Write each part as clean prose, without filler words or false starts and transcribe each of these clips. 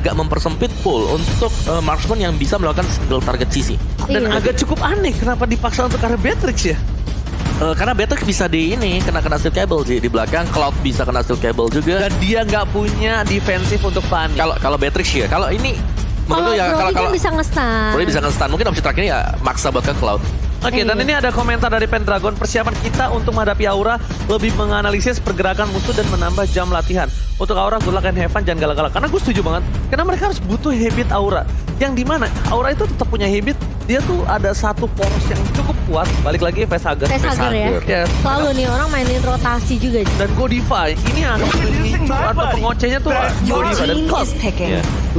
agak mempersempit pool untuk marksman yang bisa melakukan single target CC. Dan agak cukup aneh kenapa dipaksa untuk arah Beatrix ya? Karena Beatrix bisa kena steel cable sih di belakang, Cloud bisa kena steel cable juga. Dan dia nggak punya defensif untuk Fanny. Kalau Beatrix ya, kalau ini menurut ya Brody kan bisa nge-stun. Brody bisa nge-stun. Mungkin opsi terakhirnya ya maksa buat ke Cloud. Oke, dan ini ada komentar dari Pendragon. Persiapan kita untuk menghadapi Aura lebih menganalisis pergerakan musuh dan menambah jam latihan. Untuk Aura, good luck and have fun, jangan galak-galak. Karena gue setuju banget. Karena mereka harus butuh habit Aura. Yang dimana Aura itu tetap punya habit. Dia tuh ada satu poros yang cukup kuat. Balik lagi Facehugger. Facehugger ya. Yes. Selalu nih orang mainin rotasi juga. Dan Godify, ini akan memicu atau pengocehnya tuh Godify dan Cloud.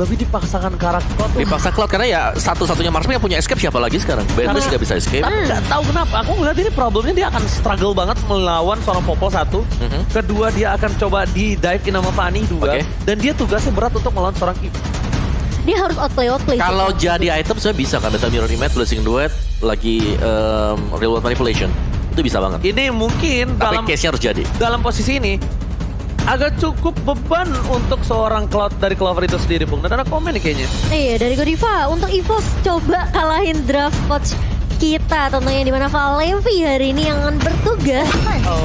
Lebih dipaksakan karakter. Dipaksa Cloud karena ya satu-satunya marksman yang punya escape siapa lagi sekarang? Beatrix nggak bisa escape. Tapi nggak tahu kenapa. Aku ngeliat ini problemnya dia akan struggle banget melawan seorang Popol satu. Kedua dia akan coba di dive in sama Fanny dua. Dan dia tugasnya berat untuk melawan seorang Eve. Dia harus outplay. Kalau jadi item sebenarnya bisa kan, Data Mirror Image, Blessing Duet, lagi Real World Manipulation. Itu bisa banget. Ini mungkin tapi dalam case-nya harus jadi. Dalam posisi ini agak cukup beban untuk seorang Cloud dari Clover itu sendiri, Bung. Dan ada komen nih kayaknya. Iya, dari Godiva untuk EVOS coba kalahin draft coach kita tentunya, dimana Valevi hari ini yang akan bertugas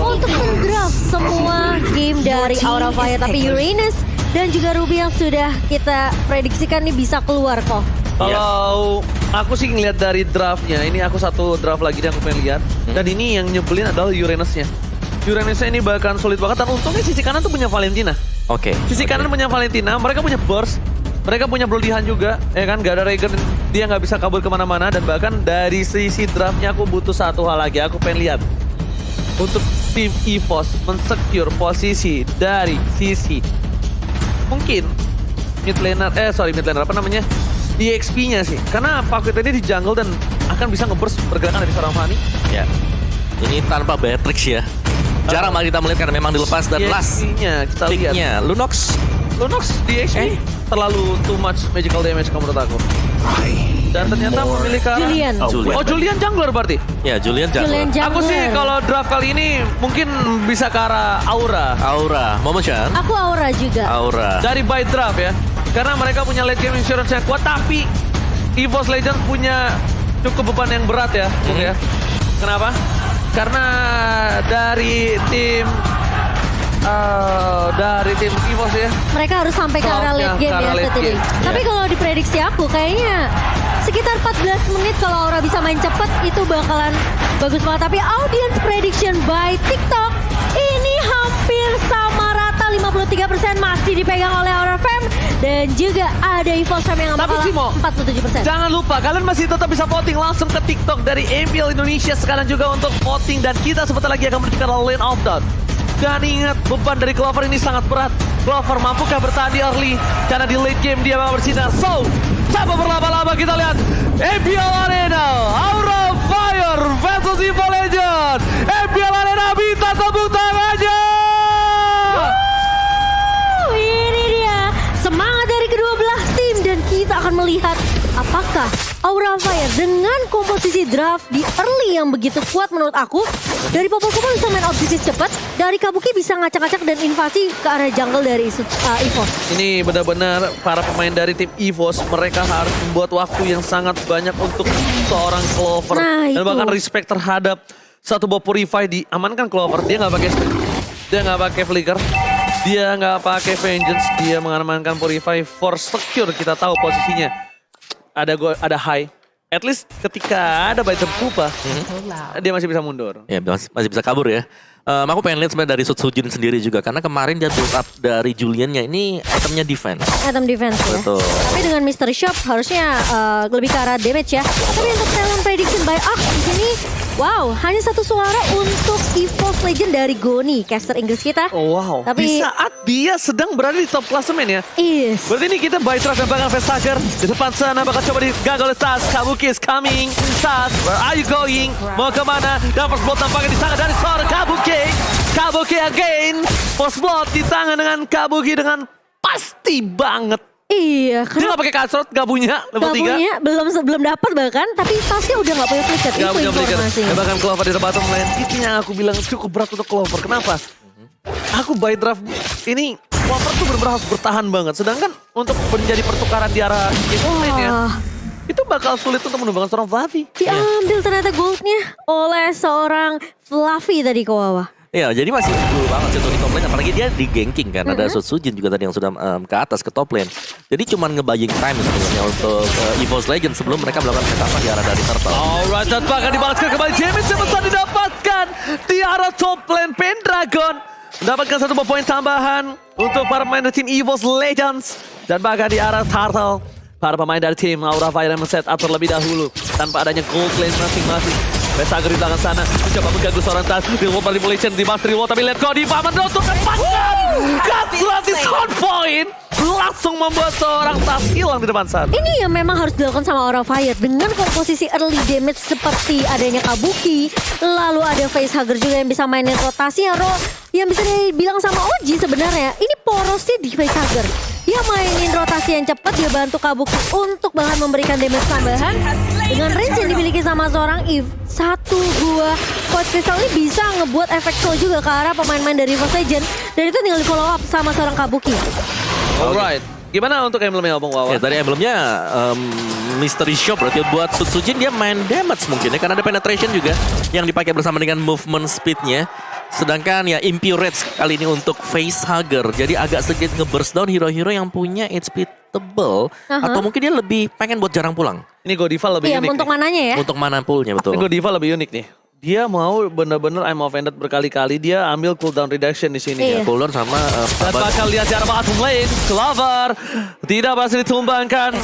untuk mendraft semua game dari Aura Fire. Tapi Uranus dan juga Ruby yang sudah kita prediksikan nih bisa keluar kok. Kalau aku sih ngeliat dari draftnya, ini aku satu draft lagi yang aku pengen lihat. Dan ini yang nyebelin adalah Uranusnya. Uranusnya ini bahkan sulit banget. Dan untungnya sisi kanan tuh punya Valentina. Sisi kanan punya Valentina, mereka punya burst. Mereka punya Blodihan juga, ya kan? Gak ada Regen, dia nggak bisa kabur kemana-mana. Dan bahkan dari sisi draftnya aku butuh satu hal lagi. Aku pengen lihat untuk tim EVOS mensecure posisi dari sisi mungkin mid laner apa namanya? DXP-nya sih. Karena Pakuit ini di jungle dan akan bisa nge-burst pergerakan dari seorang Fanny. Ya. Ini tanpa Beatrix ya. Jarang banget kita melihat karena memang dilepas dan last kita lihat. Lunox DXP terlalu too much magical damage menurut aku. Dan ternyata memilih ke arah Julian. Julian jungler berarti. Ya, Julian jungler. Aku sih kalau draft kali ini mungkin bisa ke arah Aura. Momochan. Aku Aura juga. Dari by draft ya. Karena mereka punya late game insurance yang kuat, tapi EVOS Legends punya cukup beban yang berat ya, Bung ya. Kenapa? Karena dari tim EVOS ya. Mereka harus sampai ke arah late game ya. Tapi kalau diprediksi aku kayaknya sekitar 14 menit kalau Aura bisa main cepet itu bakalan bagus banget. Tapi audience prediction by TikTok ini hampir sama rata, 53% masih dipegang oleh Aura Fam. Dan juga ada EVOS Fam yang Tapi Cimo, 47%. Jangan lupa kalian masih tetap bisa voting langsung ke TikTok dari MPL Indonesia sekarang juga untuk voting. Dan kita sebentar lagi akan menuju ke lane of down. Dan ingat, beban dari Clover ini sangat berat. Clover mampukah bertahan di early? Karena di late game dia bakal bersinar. So, coba berlama-lama kita lihat MPL Arena, Aura Fire versus EVO Legend. MPL Arena minta tepuk tangannya. Ini dia semangat dari kedua belah tim dan kita akan melihat apakah Aura Fire dengan komposisi draft di early yang begitu kuat menurut aku. Dari Popol bisa main objektif cepat, dari Kabuki bisa ngacak-ngacak dan invasi ke arah jungle dari EVOS. Ini benar-benar para pemain dari tim EVOS, mereka harus membuat waktu yang sangat banyak untuk seorang Clover. Dan bahkan respect terhadap satu buah Purify diamankan Clover. Dia nggak pakai spell, dia nggak pakai flicker, dia nggak pakai vengeance, dia mengamankan Purify for secure. Kita tahu posisinya ada high. At least ketika ada Baitem Pupa, dia masih bisa mundur. Ya, masih bisa kabur ya. Aku pengen lihat sebenarnya dari Sutsujin sendiri juga. Karena kemarin dia build up dari Juliannya ini itemnya defense. Item defense ya. Betul. Tapi dengan Mystery Shop harusnya lebih ke arah damage ya. Tapi untuk talent prediction by Axe di sini, wow, hanya satu suara untuk EVOS Legend dari Goni, caster Inggris kita. Oh wow, tapi di saat dia sedang berada di top klasemen ya. Yes. Berarti ini kita by trust dan bakal Facehugger. Di depan sana bakal coba digagal oleh Stas. Kabuki is coming. Stas, where are you going? Mau kemana? Dan first blood tampaknya di sana dari seorang Kabuki. Kabuki again. First blood di tangan dengan Kabuki dengan pasti banget. Iya, Dia nggak pakai kasrot, nggak punya level 3. punya, belum dapat bahkan, tapi tasnya udah nggak punya flicker. Nggak Itu punya flicker. informasi. Dan bahkan Clover di bottom lane. Itu yang aku bilang cukup berat untuk Clover. Kenapa? Aku by draft ini Clover tuh benar-benar harus bertahan banget. Sedangkan untuk menjadi pertukaran di arah game lane ya, itu bakal sulit untuk menumbangkan seorang Fluffy. Diambil ternyata goldnya oleh seorang Fluffy tadi ke bawah. Iya, jadi masih dulu banget sih untuk di top lane, apalagi dia di ganking kan. Ada Sutsujin juga tadi yang sudah ke atas, ke top lane. Jadi cuman nge-buying time sebenarnya untuk EVOS Legends sebelum mereka melakukan setupan di arah dari Turtle. Alright, dan bahkan dibalaskan kembali damage yang besar didapatkan di arah top lane. Pendragon mendapatkan 1 poin tambahan untuk para pemain dari tim EVOS Legends. Dan bahkan di arah Turtle, para pemain dari tim Aura Fire yang men-set up terlebih dahulu tanpa adanya gold lane masing-masing. Vesager di belakang sana mencoba mengganggu seorang Tas di wall manipulation di mastery wall, tapi lihat Godiva menutup tempatkan Gatlas on point langsung membuat seorang Tas hilang di depan sana. Ini yang memang harus dilakukan sama Aura Fire dengan komposisi early damage seperti adanya Kabuki, lalu ada Facehugger juga yang bisa mainin rotasi yang bisa dibilang sama Oji sebenarnya. Ini porosnya di Facehugger. Dia mainin rotasi yang cepat, dia bantu Kabuki untuk bahkan memberikan damage tambahan dengan range yang dimiliki sama seorang Eve. 1 buah Coach Crystal ini bisa ngebuat efek show juga ke arah pemain-pemain dari EVOS Legends, dan itu tinggal di follow up sama seorang Kabuki. Alright, gimana untuk emblemnya Bang Wawa? Ya tadi emblemnya Mystery Shop berarti buat Sutsujin dia main damage mungkin ya, karena ada penetration juga yang dipakai bersama dengan movement speednya. Sedangkan ya Impurage kali ini untuk Facehugger, jadi agak sedikit nge-burst down hero-hero yang punya HP tebel, atau mungkin dia lebih pengen buat jarang pulang. Ini Godiva lebih unik untuk nih. mananya ya. Untuk mana poolnya betul. Ini Godiva lebih unik nih. Dia mau bener-bener I'm offended berkali-kali, dia ambil cooldown reduction di sini. Iya. Cooldown sama Dan bakal lihat cara bottom lane, Clover tidak berhasil ditumbangkan.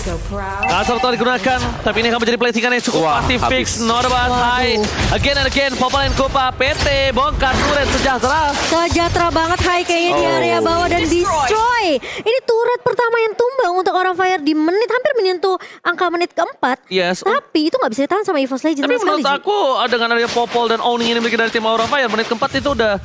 Kasar telah digunakan, tapi ini akan menjadi platingan yang cukup pasti fix. Not about high. Again and again, Popalin Kupa, PT, bongkar, turret, sejahtera. Sejahtera banget Hai kayaknya di area bawah dan destroy. Ini turret pertama yang tumbang untuk Aura Fire di hampir menyentuh angka menit keempat. Yes. Tapi itu nggak bisa ditahan sama EVOS Legends Tapi sama sekali. menurut aku dengan adanya Popol dan owning ini dimiliki dari tim Aura Fire, menit keempat itu udah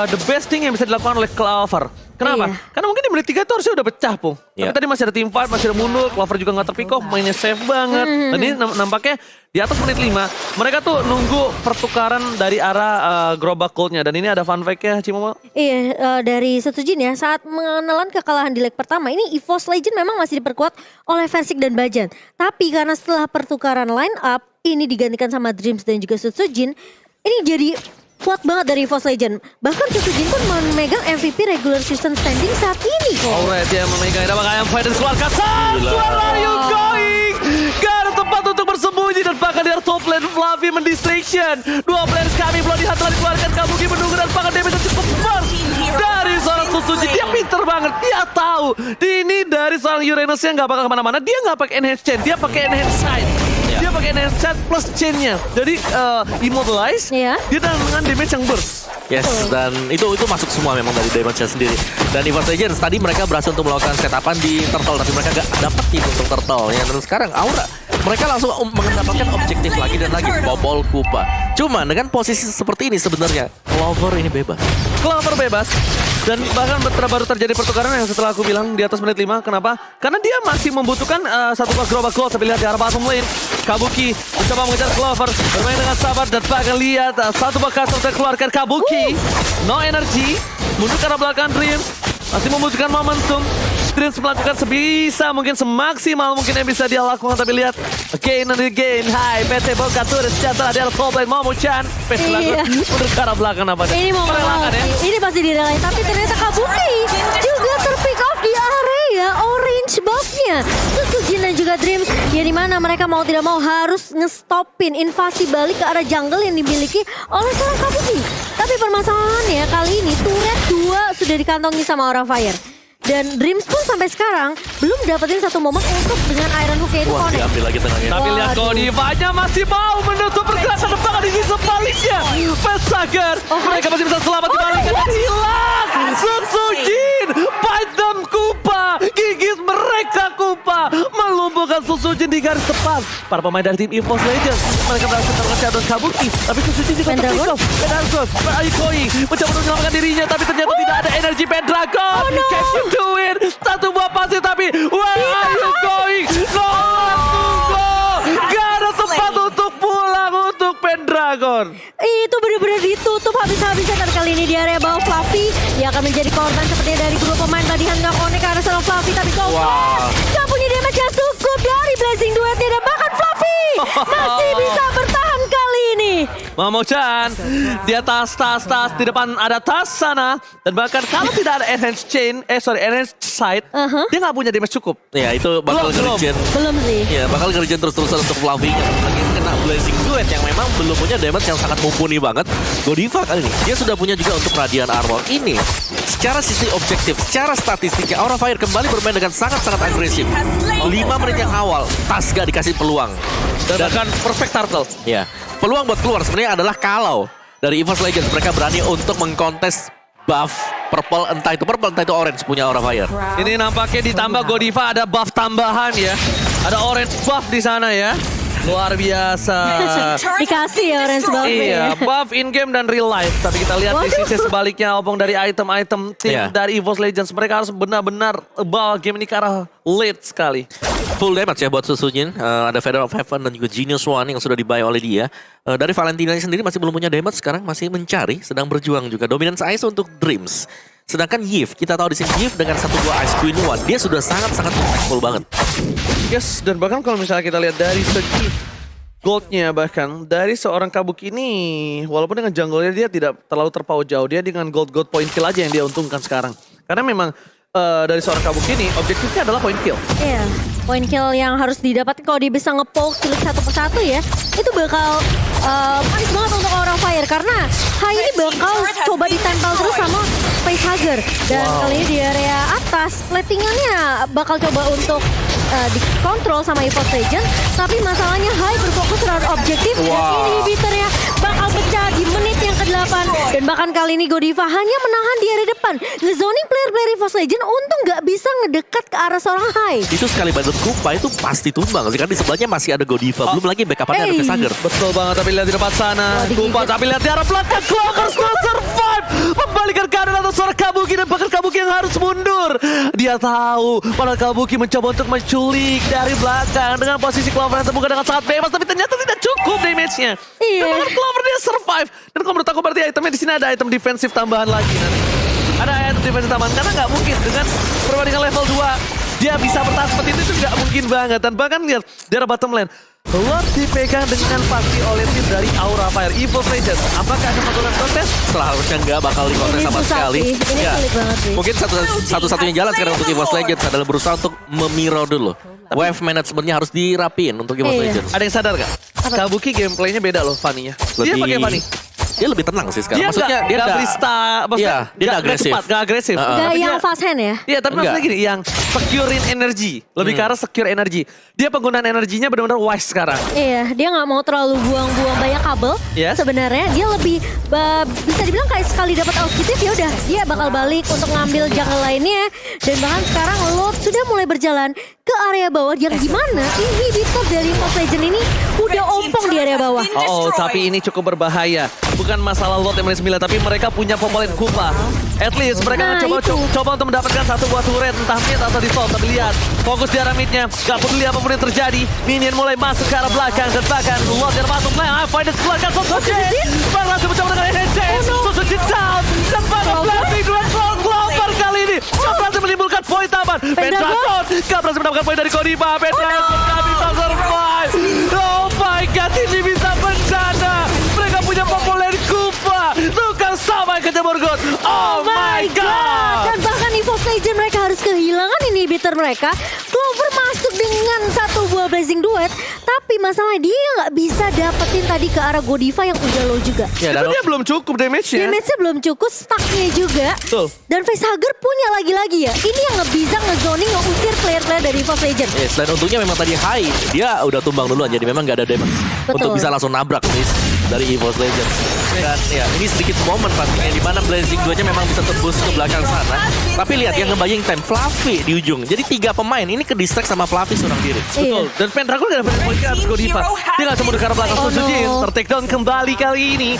the best thing yang bisa dilakukan oleh Clover. Kenapa? Iya. Karena mungkin di menit 3 itu harusnya udah pecah, Pung. Iya. Tapi tadi masih ada team fight, masih ada mundur, Clover juga nggak terpick off, mainnya safe banget. Dan ini nampaknya di atas menit 5, mereka tuh nunggu pertukaran dari arah Gerobak Gold-nya. Dan ini ada fun fact-nya, Cimomo. Iya, dari Sutsujin ya, saat menelan kekalahan di leg pertama, ini EVOS Legends memang masih diperkuat oleh Versik dan Bajan. Tapi karena setelah pertukaran line up, ini digantikan sama Dreams dan juga Sutsujin, ini jadi kuat banget dari EVOS Legends. Bahkan Sutsujin pun memegang MVP regular season standing saat ini kok. Alright, dia memegang nama kayak fight dan keluarkan. Where are you going? Gak ada tempat untuk bersembunyi dan bahkan di top lane Fluffy mendistraction. 2 players kami belum telah dikeluarkan. Kabuki menunggu dan bahkan damage cukup besar dari seorang Sutsujin. Dia pinter banget, dia tahu. Ini dari seorang Uranus yang gak bakal kemana-mana. Dia gak pakai enhance chain, dia pakai enhance side. Dia pakai enhance set plus chainnya. Jadi immortalize, dia dengan damage yang burst. Yes, dan itu masuk semua memang dari damage-nya sendiri. Dan EVOS Legends tadi mereka berhasil untuk melakukan setapan di Turtle, tapi mereka gak dapat itu untuk Turtle. Ya. Dan sekarang Aura, mereka langsung mendapatkan objektif lagi dan lagi, Bobol Kupa. Cuma dengan posisi seperti ini sebenarnya, Clover ini bebas. Clover bebas. Dan bahkan baru terjadi pertukaran yang setelah aku bilang di atas menit 5. Kenapa? Karena dia masih membutuhkan 1 buah Gerobak Gold. Tapi lihat di arah bottom lane, Kabuki mencoba mengejar Clover, bermain dengan sabar dan bahkan lihat 1 buah kasar terkeluarkan Kabuki. No energy, mundur ke arah belakang Dreams, masih membutuhkan momentum. Dreams melakukan sebisa mungkin, semaksimal mungkin yang bisa dia lakukan. Tapi lihat, again and again, hai, PT bongkar turret sejahtera di arah top lane, Momo-chan. Mundur ke arah belakang apa ini mau merelakan ya? Ini pasti direlain, tapi ternyata Kabuki juga terpick off di area orange buff-nya. Sutsujin dan juga Dreams, ya dimana mereka mau tidak mau harus ngestopin invasi balik ke arah jungle yang dimiliki oleh seorang Kabuki. Tapi permasalahannya kali ini turret 2 sudah dikantongi sama Aura Fire. Dan Dreams pun sampai sekarang belum dapetin 1 momen untuk dengan Iron Hook yaitu Wah, connect. diambil lagi tengahnya. Tapi lihat Godivanya masih mau menutup pergerakan depan di sisi sebaliknya. Vesager, mereka masih bisa selamat dibalik dan hilang. Sutsujin, bite them Kupa, gigit mereka Kupa, melumpuhkan Sutsujin di garis depan. Para pemain dari tim EVOS Legends, mereka berhasil terkecil dan Kabuki, tapi Sutsujin juga terpick off. Pendragon, Aikoi mencoba untuk menyelamatkan dirinya, tapi ternyata tidak ada energi Pendragon. Can you do it? 1 buah pasti, tapi where are you going? No, let's go. Gak ada tempat untuk pulang untuk Pendragon. Dragon. Itu benar-benar ditutup habis-habisan. Dan kali ini di area bawah Fluffy. Dia akan menjadi korban seperti dari kedua pemain tadi. Nggak connect ke arah seorang Fluffy. Tapi nggak punya damage yang cukup dari Blazing Duetnya. Dan bahkan Fluffy masih bisa bertahan kali ini. Momo-chan, dia tas. Di depan ada tas sana. Dan bahkan kalau tidak ada enhanced sight, dia nggak punya damage cukup. Ya itu bakal ngerjen. Belum sih. Ya bakal ngerjen terus-terusan untuk Fluffy. Lagi kena Blazing Duet yang memang belum punya damage yang sangat mumpuni banget. Godiva kali ini, dia sudah punya juga untuk Radiant Armor. Ini secara sisi objektif, secara statistiknya, Aura Fire kembali bermain dengan sangat-sangat agresif. 5 menit yang awal, tas gak dikasih peluang. Dan bahkan perfect turtle. Ya, peluang buat keluar sebenarnya adalah kalau dari EVOS Legends mereka berani untuk mengkontes buff purple, entah itu orange punya Aura Fire. Ini nampaknya ditambah Godiva ada buff tambahan ya. Ada orange buff di sana ya. Luar biasa. Dikasih ya orange buff. Iya, buff in game dan real life. Tapi kita lihat di sisi sebaliknya opung dari item-item tim dari EVOS Legends. Mereka harus benar-benar bawa game ini ke arah late sekali. Full damage ya buat Susujin. Ada Feather of Heaven dan juga Genius One yang sudah dibuy oleh dia. Dari Valentina sendiri masih belum punya damage, sekarang masih mencari, sedang berjuang juga. Dominance Ice untuk Dreams. Sedangkan Yves, kita tahu di sini Yves dengan 1-2 Ice Queen One, dia sudah sangat-sangat impactful banget. Yes, dan bahkan kalau misalnya kita lihat dari segi goldnya, bahkan dari seorang Kabuki ini, walaupun dengan jungle-nya dia tidak terlalu terpaut jauh, dia dengan gold point kill aja yang dia untungkan sekarang. Karena memang dari seorang Kabuki ini objektifnya adalah point kill. Iya, point kill yang harus didapatkan kalau dia bisa nge-poke satu persatu ya, itu bakal manis banget untuk Aura Fire karena Hai ini bakal coba ditempel terus sama Facehugger. Dan kali ini di area atas platingannya bakal coba untuk dikontrol sama EVOS Legends. Tapi masalahnya Hai berfokus terhadap objektif dan inhibitornya bakal pecah di menit yang ke-8. Dan bahkan kali ini Godiva hanya menahan di area depan. Ngezoning player-player EVOS Legends untung nggak bisa ngedekat ke arah seorang Hai. Itu sekali banget Kupa itu pasti tumbang sih, karena di sebelahnya masih ada Godiva. Belum lagi backup-nya ada Facehugger. Betul banget, tapi lihat di depan sana. Kupa, tapi lihat di arah belakang. Clockers not survive. Membalikan keadaan atas seorang Kabuki dan bahkan Kabuki yang harus mundur. Dia tahu padahal Kabuki mencoba untuk menculik dari belakang dengan posisi Clover yang terbuka dengan sangat bebas, tapi ternyata tidak cukup damage-nya. Dan bahkan Clover dia survive. Dan kalau menurut aku berarti itemnya di sini ada item defensif tambahan lagi nanti. Ada item defensif tambahan karena nggak mungkin dengan perbandingan level 2 dia bisa bertahan seperti itu nggak mungkin banget. Dan bahkan lihat di arah bottom lane, Lord dipegang dengan pasti oleh tim dari Aura Fire EVOS Legends. Apakah akan melakukan kontes? Seharusnya nggak bakal dikontes sama sekali. Ini sulit banget sih. Mungkin satu-satunya jalan sekarang untuk EVOS Legends adalah berusaha untuk memiro dulu. Wave managementnya harus dirapin untuk EVOS Legends. Ada yang sadar gak? Kabuki gameplaynya beda loh Fanny-nya. Dia pakai Fanny. Dia lebih tenang sih sekarang. Maksudnya dia nggak berista, maksudnya dia nggak agresif. Nggak agresif. Nggak yang fast hand ya? Iya, tapi maksudnya gini, yang securein energi, lebih ke arah secure energi. Dia penggunaan energinya benar-benar wise sekarang. Iya, dia nggak mau terlalu buang-buang banyak kabel. Sebenarnya dia lebih bisa dibilang kayak sekali dapat outfit ya udah dia bakal balik untuk ngambil jungle lainnya. Dan bahkan sekarang Lord sudah mulai berjalan ke area bawah yang gimana inhibitor dari EVOS Legends ini udah ompong di area bawah. Oh, tapi ini cukup berbahaya. Bukan masalah Lord yang 9, tapi mereka punya pemolin Kupa. At least mereka coba untuk mendapatkan satu buah turret, entah mid atau di top. Tapi lihat, fokus di arah midnya. Gak peduli apapun yang terjadi. Minion mulai masuk ke arah belakang. Dan bahkan Lord yang masuk play. I find it belakang. Susujin. Berhasil mencoba dengan enhance. Susujin down. Dan bahkan Blazing Duet Clover kali ini. Gak berhasil menimbulkan poin tambahan. Pendragon. Gak berhasil mendapatkan poin dari Godiva. Pendragon gak bisa survive. Oh my god, ini bisa bencana. Mereka punya populer Kupa. Tukang sampai ke Jemur God. Oh my god. Dan bahkan EVOS Legends mereka harus kehilangan inhibitor mereka. Clover masuk dengan satu buah Blazing Duet. Tapi masalahnya dia nggak bisa dapetin tadi ke arah Godiva yang udah low juga. Ya, dan dia belum cukup damage-nya. Damage-nya belum cukup, stuck-nya juga. Betul. Dan Facehugger punya lagi-lagi ya. Ini yang nggak bisa ngezoning, ngeusir player-player dari EVOS Legends. Yes, dan untungnya memang tadi Hai, dia udah tumbang duluan, jadi memang nggak ada damage. Untuk bisa langsung nabrak nih dari EVOS Legends. Dan ya, ini sedikit momen pastinya di mana Blazing Duetnya memang bisa tembus ke belakang sana. Tapi lihat yang ngebaying time Fluffy di ujung. Jadi 3 pemain ini ke distract sama Fluffy seorang diri. Betul. Dan Pendragon gak dapat poin ke atas Godiva. Dia gak cuma di arah belakang Susujin. Tertakedown kembali kali ini.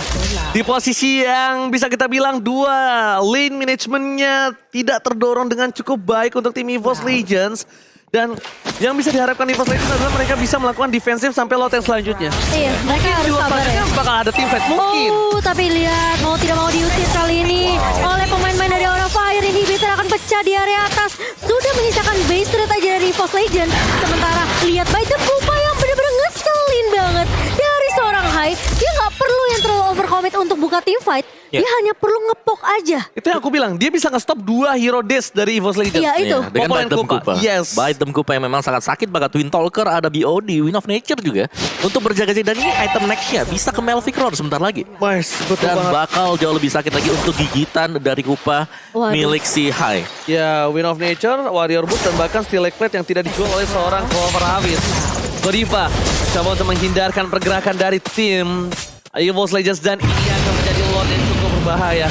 Di posisi yang bisa kita bilang dua lane managementnya tidak terdorong dengan cukup baik untuk tim EVOS Legends. Dan yang bisa diharapkan EVOS Legends adalah mereka bisa melakukan defensif sampai loteng selanjutnya. Iya, mereka harus Di sabar ya. bakal ada team fight mungkin. Oh, tapi lihat mau tidak mau diusir kali ini oleh pemain-pemain dari Aura Fire. Inhibitor akan pecah di area atas. Sudah menyisakan base rate aja dari EVOS Legends. Sementara lihat Biden Kupa yang benar-benar ngeselin banget. Dari seorang Hai, dia nggak perlu yang terlalu overcommit untuk buka team fight. Dia hanya perlu ngepok aja. Itu yang aku bilang, dia bisa nge-stop 2 hero dash dari EVOS Legends. Iya itu. Iya, dengan Popolan Bite Them Kupa. Kupa. Yes. Bite Them Kupa yang memang sangat sakit banget. Twin Talker, ada BOD, Wind of Nature juga. Untuk berjaga-jaga, dan ini item next-nya bisa ke Melvic Roar sebentar lagi. Mas, betul Dan banget. bakal jauh lebih sakit lagi untuk gigitan dari Kupa Waduh. milik si Hai. Ya, Wind of Nature, Warrior Book, dan bahkan Steel Lake Plate yang tidak dijual oleh seorang Clover Harvest. Godiva coba untuk menghindarkan pergerakan dari tim EVOS Legends, dan ini akan menjadi Lord yang cukup berbahaya.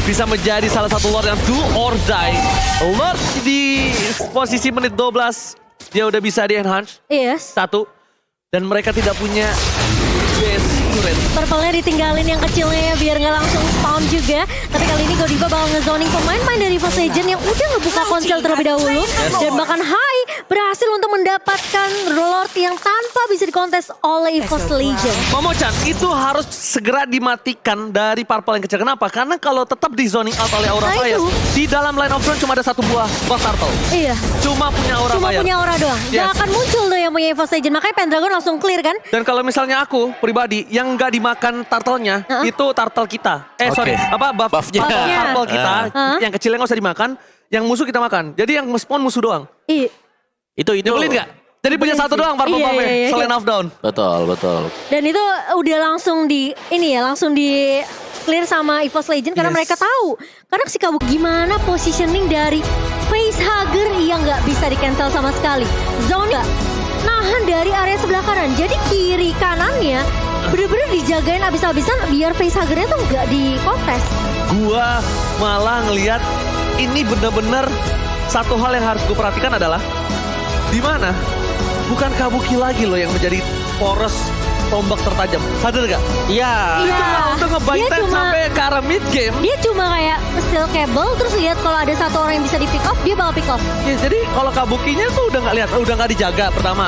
Bisa menjadi salah satu Lord yang do or die. Lord di posisi menit 12, dia udah bisa di-enhance. Yes. 1. Dan mereka tidak punya base turret. Purple-nya ditinggalin yang kecilnya ya biar nggak langsung spawn juga. Tapi kali ini Godiva bakal ngezoning pemain-pemain dari EVOS Legends yang udah ngebuka konsel terlebih dahulu. Dan bahkan Hai berhasil untuk mendapatkan Lord yang tanpa bisa dikontes oleh EVOS Legends. Momo-chan, itu harus segera dimatikan dari Purple yang kecil. Kenapa? Karena kalau tetap di zoning out oleh Aura Nah, Fire, itu. di dalam line of drone cuma ada satu buah buff Turtle. Iya. Cuma punya Aura Cuma Fire. punya aura doang. Yes. Gak akan muncul tuh yang punya EVOS Legends. Makanya Pendragon langsung clear kan. Dan kalau misalnya aku pribadi yang nggak dimakan turtle-nya, itu turtle kita. Oke. Buff-nya. Turtle kita, yang kecilnya nggak usah dimakan, yang musuh kita makan. Jadi yang spawn musuh doang. Iya. Itu Nyebelin nggak? Jadi punya satu doang purple Iya, buff-nya, iya, iya. selain off down. Betul. Dan itu udah langsung langsung di clear sama EVOS Legends karena Yes. mereka tahu. Karena si Kabuk gimana positioning dari Facehugger yang nggak bisa di cancel sama sekali. Zone nggak nahan dari area sebelah kanan. Jadi kiri kanannya bener-bener dijagain abis-abisan biar Facehuggernya tuh nggak di kontes. Gua malah ngelihat ini bener-bener satu hal yang harus gue perhatikan adalah di mana bukan Kabuki lagi loh yang menjadi poros tombak tertajam. Sadar gak? Iya. Iya. Cuma untuk nge-buy Dia time cuma- sampai ke arah mid game. Dia cuma kayak steel cable terus lihat kalau ada satu orang yang bisa di pick off dia bakal pick off. Ya, jadi kalau Kabukinya tuh udah nggak lihat, udah nggak dijaga pertama.